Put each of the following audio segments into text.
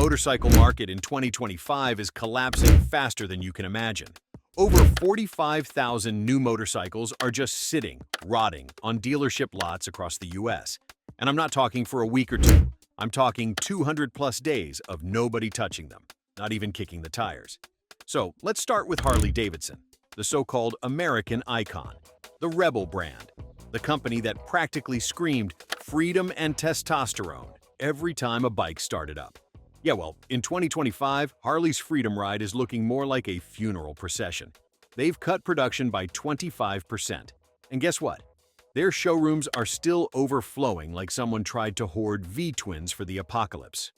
motorcycle market in 2025 is collapsing faster than you can imagine. Over 45,000 new motorcycles are just sitting, rotting, on dealership lots across the US. And I'm not talking for a week or two. I'm talking 200 plus days of nobody touching them, not even kicking the tires. So let's start with Harley-Davidson, the so-called American icon, the Rebel brand, the company that practically screamed freedom and testosterone every time a bike started up. Yeah, well, in 2025, Harley's Freedom Ride is looking more like a funeral procession. They've cut production by 25%. And guess what? Their showrooms are still overflowing like someone tried to hoard V-twins for the apocalypse.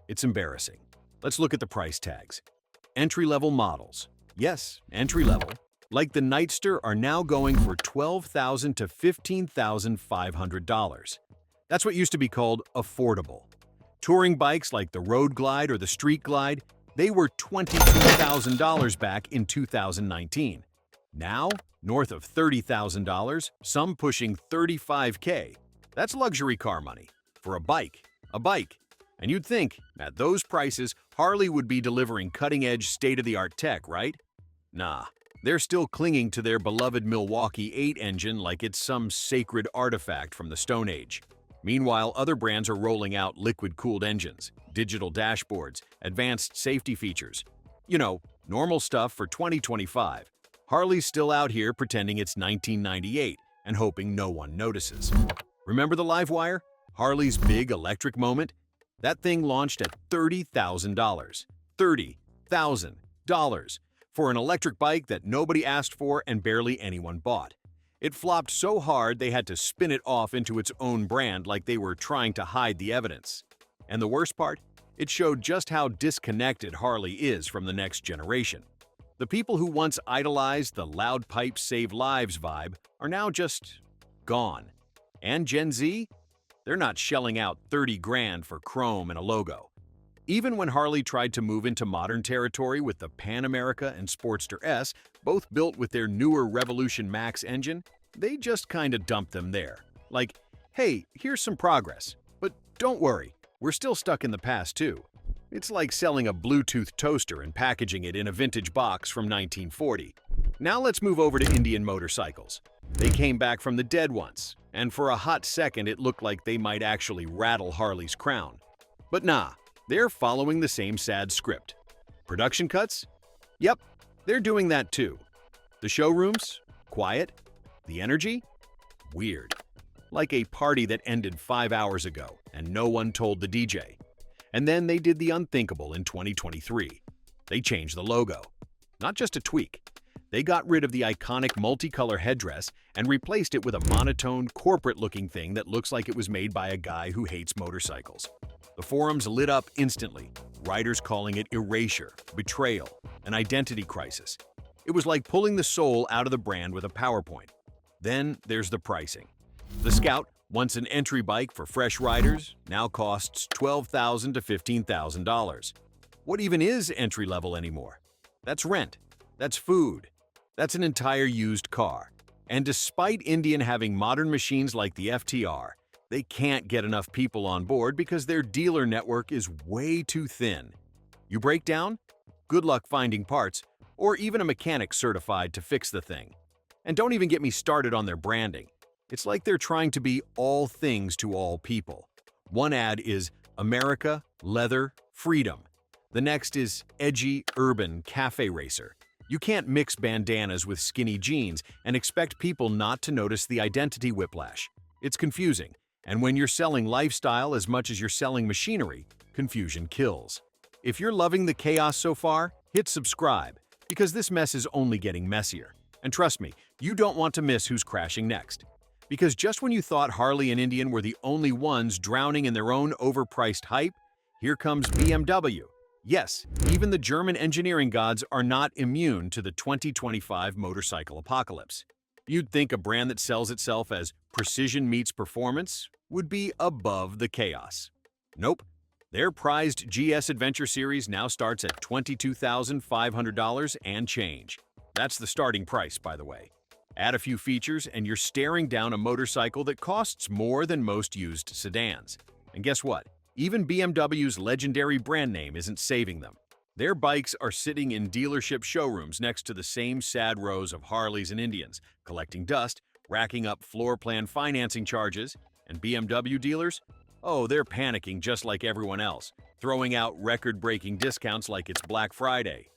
It's embarrassing. Let's look at the price tags. Entry-level models. Yes, entry-level. Like the Nightster are now going for $12,000 to $15,500. That's what used to be called affordable. Touring bikes like the Road Glide or the Street Glide, they were $22,000 back in 2019. Now, north of $30,000, some pushing $35K. That's luxury car money for a bike. And you'd think, at those prices, Harley would be delivering cutting-edge, state-of-the-art tech, right? Nah, they're still clinging to their beloved Milwaukee 8 engine like it's some sacred artifact from the Stone Age. Meanwhile, other brands are rolling out liquid-cooled engines, digital dashboards, advanced safety features. You know, normal stuff for 2025. Harley's still out here pretending it's 1998 and hoping no one notices. Remember the Livewire? Harley's big electric moment? That thing launched at $30,000. $30,000 for an electric bike that nobody asked for and barely anyone bought. It flopped so hard they had to spin it off into its own brand like they were trying to hide the evidence. And the worst part? It showed just how disconnected Harley is from the next generation. The people who once idolized the loud pipes save lives vibe are now just gone. And Gen Z? They're not shelling out 30 grand for chrome and a logo. Even when Harley tried to move into modern territory with the Pan America and Sportster S, both built with their newer Revolution Max engine, they just kinda dumped them there. Like, hey, here's some progress, but don't worry, we're still stuck in the past too. It's like selling a Bluetooth toaster and packaging it in a vintage box from 1940. Now let's move over to Indian motorcycles. They came back from the dead once, and for a hot second it looked like they might actually rattle Harley's crown. But nah. They're following the same sad script. Production cuts? Yep, they're doing that too. The showrooms? Quiet. The energy? Weird. Like a party that ended 5 hours ago and no one told the DJ. And then they did the unthinkable in 2023. They changed the logo. Not just a tweak. They got rid of the iconic multicolor headdress and replaced it with a monotone, corporate-looking thing that looks like it was made by a guy who hates motorcycles. The forums lit up instantly, writers calling it erasure, betrayal, an identity crisis. It was like pulling the soul out of the brand with a PowerPoint. Then there's the pricing. The Scout, once an entry bike for fresh riders, now costs $12,000 to $15,000. What even is entry-level anymore? That's rent. That's food. That's an entire used car. And despite Indian having modern machines like the FTR, they can't get enough people on board because their dealer network is way too thin. You break down? Good luck finding parts, or even a mechanic certified to fix the thing. And don't even get me started on their branding. It's like they're trying to be all things to all people. One ad is America, leather, freedom. The next is edgy, urban, cafe racer. You can't mix bandanas with skinny jeans and expect people not to notice the identity whiplash. It's confusing. And when you're selling lifestyle as much as you're selling machinery, confusion kills. If you're loving the chaos so far, hit subscribe, because this mess is only getting messier. And trust me, you don't want to miss who's crashing next. Because just when you thought Harley and Indian were the only ones drowning in their own overpriced hype, here comes BMW. Yes, even the German engineering gods are not immune to the 2025 motorcycle apocalypse. You'd think a brand that sells itself as precision meets performance would be above the chaos. Nope. Their prized GS Adventure Series now starts at $22,500 and change. That's the starting price, by the way. Add a few features and you're staring down a motorcycle that costs more than most used sedans. And guess what? Even BMW's legendary brand name isn't saving them. Their bikes are sitting in dealership showrooms next to the same sad rows of Harleys and Indians, collecting dust, racking up floor plan financing charges, and BMW dealers? Oh, they're panicking just like everyone else, throwing out record-breaking discounts like it's Black Friday.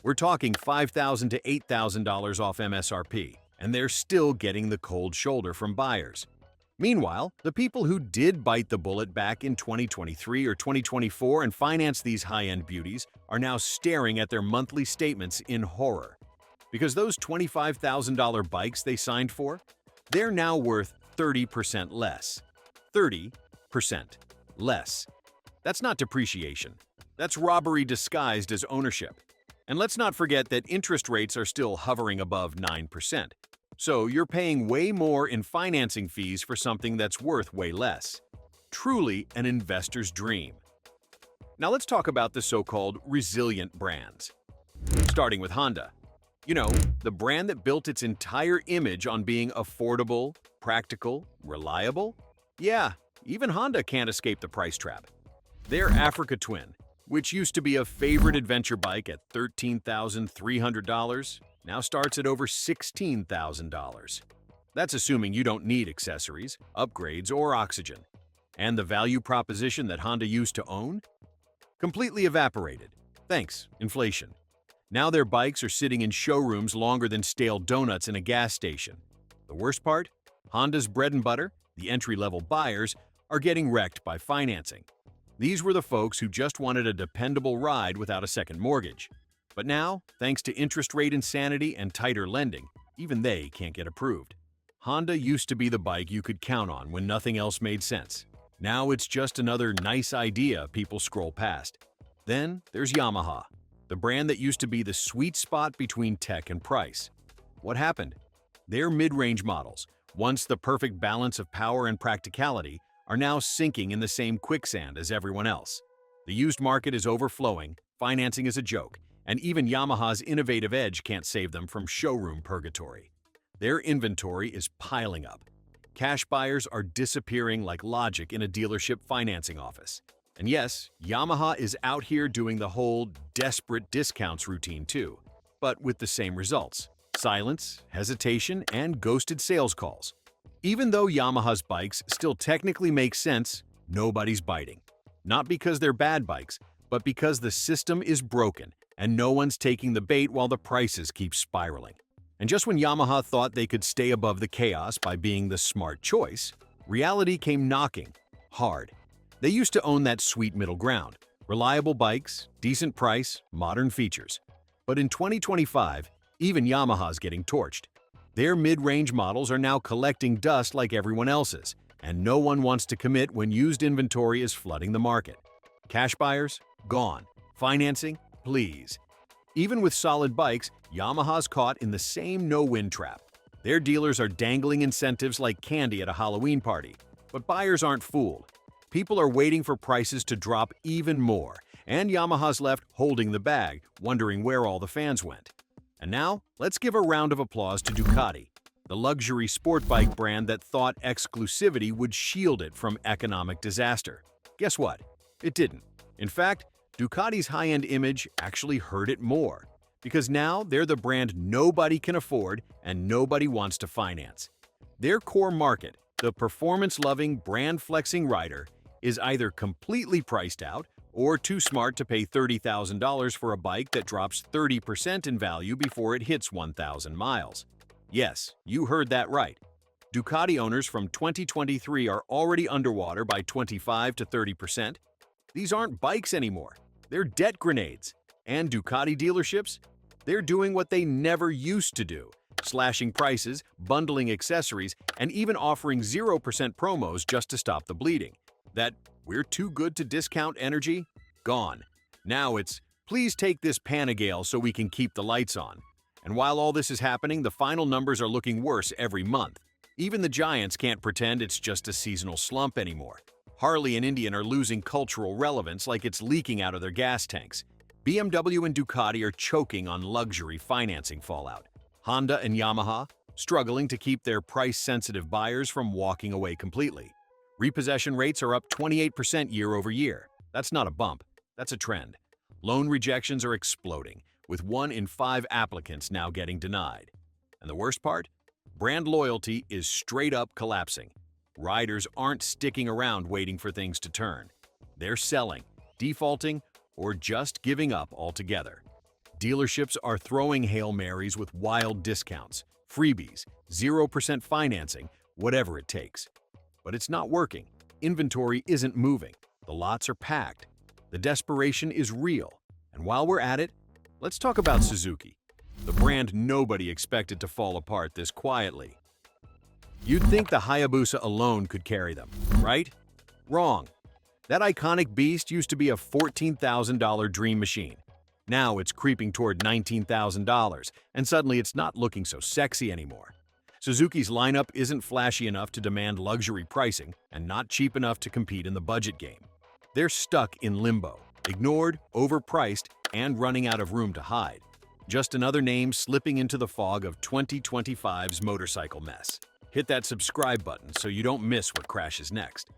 We're talking $5,000 to $8,000 off MSRP, and they're still getting the cold shoulder from buyers. Meanwhile, the people who did bite the bullet back in 2023 or 2024 and finance these high-end beauties are now staring at their monthly statements in horror. Because those $25,000 bikes they signed for, they're now worth 30% less. 30% less. That's not depreciation. That's robbery disguised as ownership. And let's not forget that interest rates are still hovering above 9%. So you're paying way more in financing fees for something that's worth way less. Truly an investor's dream. Now let's talk about the so-called resilient brands. Starting with Honda. You know, the brand that built its entire image on being affordable, practical, reliable? Yeah, even Honda can't escape the price trap. Their Africa Twin, which used to be a favorite adventure bike at $13,300, now starts at over $16,000. That's assuming you don't need accessories, upgrades, or oxygen. And the value proposition that Honda used to own? Completely evaporated. Thanks, inflation. Now their bikes are sitting in showrooms longer than stale donuts in a gas station. The worst part? Honda's bread and butter, the entry-level buyers, are getting wrecked by financing. These were the folks who just wanted a dependable ride without a second mortgage. But now, thanks to interest rate insanity and tighter lending, even they can't get approved. Honda used to be the bike you could count on when nothing else made sense. Now it's just another nice idea people scroll past. Then there's Yamaha, the brand that used to be the sweet spot between tech and price. What happened? Their mid-range models, once the perfect balance of power and practicality, are now sinking in the same quicksand as everyone else. The used market is overflowing, financing is a joke, and even Yamaha's innovative edge can't save them from showroom purgatory. Their inventory is piling up. Cash buyers are disappearing like logic in a dealership financing office. And yes, Yamaha is out here doing the whole desperate discounts routine too, but with the same results: silence, hesitation, and ghosted sales calls. Even though Yamaha's bikes still technically make sense, nobody's biting. Not because they're bad bikes, but because the system is broken and no one's taking the bait while the prices keep spiraling. And just when Yamaha thought they could stay above the chaos by being the smart choice, reality came knocking, hard. They used to own that sweet middle ground: reliable bikes, decent price, modern features. But in 2025, even Yamaha's getting torched. Their mid-range models are now collecting dust like everyone else's, and no one wants to commit when used inventory is flooding the market. Cash buyers? Gone. Financing? Please. Even with solid bikes, Yamaha's caught in the same no-win trap. Their dealers are dangling incentives like candy at a Halloween party. But buyers aren't fooled. People are waiting for prices to drop even more, and Yamaha's left holding the bag, wondering where all the fans went. And now, let's give a round of applause to Ducati, the luxury sport bike brand that thought exclusivity would shield it from economic disaster. Guess what? It didn't. In fact, Ducati's high-end image actually hurt it more, because now they're the brand nobody can afford and nobody wants to finance. Their core market, the performance-loving, brand-flexing rider, is either completely priced out or too smart to pay $30,000 for a bike that drops 30% in value before it hits 1,000 miles. Yes, you heard that right. Ducati owners from 2023 are already underwater by 25 to 30%. These aren't bikes anymore. They're debt grenades. And Ducati dealerships? They're doing what they never used to do: slashing prices, bundling accessories, and even offering 0% promos just to stop the bleeding. That "we're too good to discount" energy? Gone. Now it's "please take this Panigale so we can keep the lights on." And while all this is happening, the final numbers are looking worse every month. Even the giants can't pretend it's just a seasonal slump anymore. Harley and Indian are losing cultural relevance like it's leaking out of their gas tanks. BMW and Ducati are choking on luxury financing fallout. Honda and Yamaha struggling to keep their price-sensitive buyers from walking away completely. Repossession rates are up 28% year over year. That's not a bump, that's a trend. Loan rejections are exploding, with 1 in 5 applicants now getting denied. And the worst part? Brand loyalty is straight up collapsing. Riders aren't sticking around waiting for things to turn. They're selling, defaulting, or just giving up altogether. Dealerships are throwing Hail Marys with wild discounts, freebies, 0% financing, whatever it takes. But it's not working. Inventory isn't moving. The lots are packed. The desperation is real. And while we're at it, let's talk about Suzuki, the brand nobody expected to fall apart this quietly. You'd think the Hayabusa alone could carry them, right? Wrong. That iconic beast used to be a $14,000 dream machine. Now it's creeping toward $19,000, and suddenly it's not looking so sexy anymore. Suzuki's lineup isn't flashy enough to demand luxury pricing and not cheap enough to compete in the budget game. They're stuck in limbo, ignored, overpriced, and running out of room to hide. Just another name slipping into the fog of 2025's motorcycle mess. Hit that subscribe button so you don't miss what crashes next.